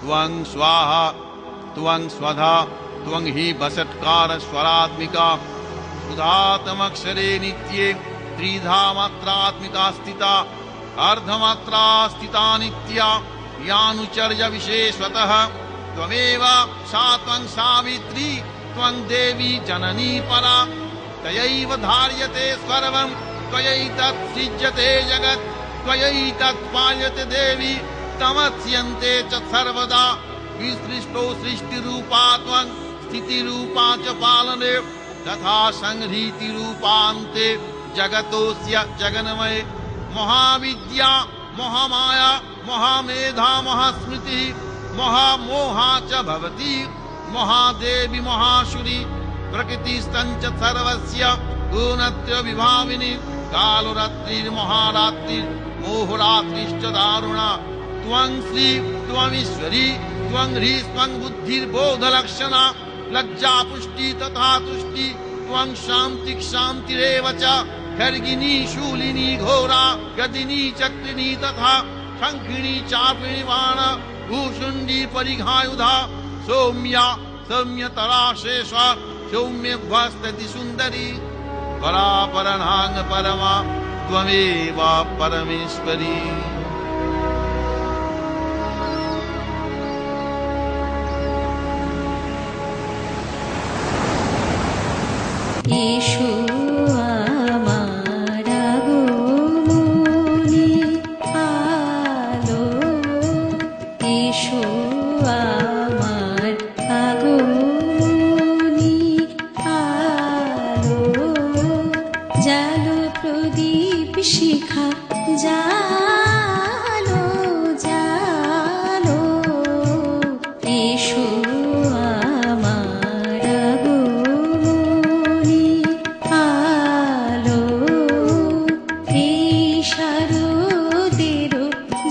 त्वं स्वाहा त्वं स्वधा त्वं हि वषट्कार स्वरात्मिका सुधातमक्षरे नित्ये त्रिधा मात्रात्मिका स्थिता अर्धमात्रा स्थिता नित्या यानुचर्य विशेषतः त्वमेव सा त्वं सावित्री त्वं देवी जननी परा तयैव धार्यते सर्वं त्वयैतत् सृज्यते जगत् त्वयैतत् पाल्यते देवी तमस्यन्ते च सर्वदा विसृष्टो सृष्टिरूपा त्वं स्थितिरूपा च पालने तथा संहृतिरूपान्ते जगतोऽस्य जगन्मये महाविद्या महामाया महामेधा महास्मृतिः महामोहा च भवति महादेवी महाशुरी प्रकृतिस्तञ्च सर्वस्य गुणत्र विभाविनी कालरात्रिर्महारात्रिर्मोहरात्रिश्च दारुणा त्वं श्री त्वमीश्वरी त्वं ह्रीः त्वं बुद्धिर्बोधलक्षणा लज्जा पुष्टि तथा तुष्टि त्वं शान्तिः शान्तिरेव च खर्गिनी शूलिनी घोरा गदिनी चक्रिणी तथा शङ्खिणी चापिणी बाण भूषुण्डी परिघायुधा सौम्या सौम्यतरा शेषा सौम्यभ्वस्तति सुन्दरी परापरणाङ्ग परमा त्वमेव परमेश्वरी। ईशु শিখা জালো জালো এসো আমার আগমনী আলো এই শারদের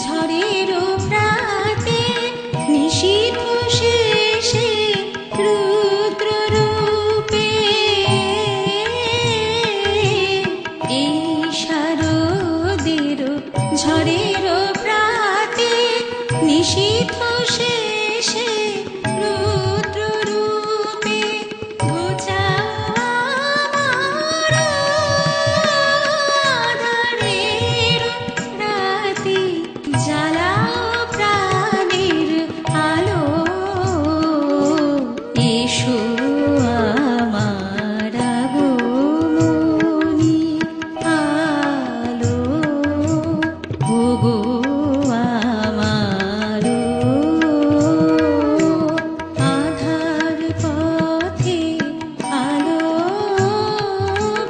ঝড়ের প্রাতে নিশীথ শেষে রুদ্র রূপে এই ঝড়ের প্রাতে নিশীথ শেষে রুদ্র রূপে ঘোচাওয়ার আধারের রাতে জ্বালাও প্রাণের আলো এসো আমার আগমনী আলো ওগো আমারো আধার পথে আলো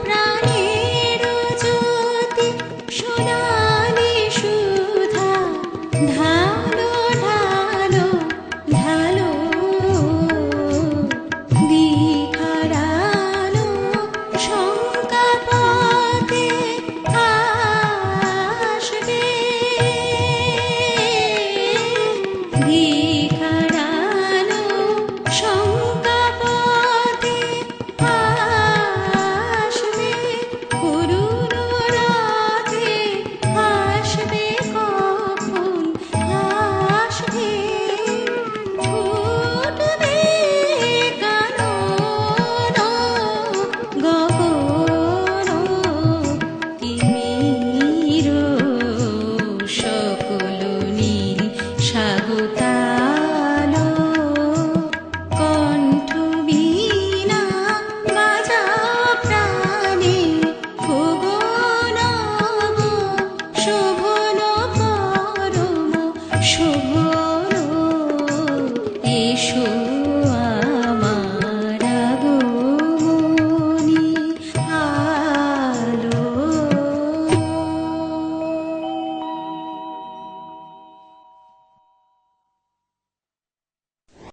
প্রাণের জ্যোতি সোনালি সুধা ঢালো ঢালো ঢালো দিখারালো শঙ্কা পথে আসবে দিখারালো শঙ্কা পথে আসবে করুণ রাতে আসবে কখন আসবে ফুটবে কানন গগন তিমির সকল নীল স্বাগতা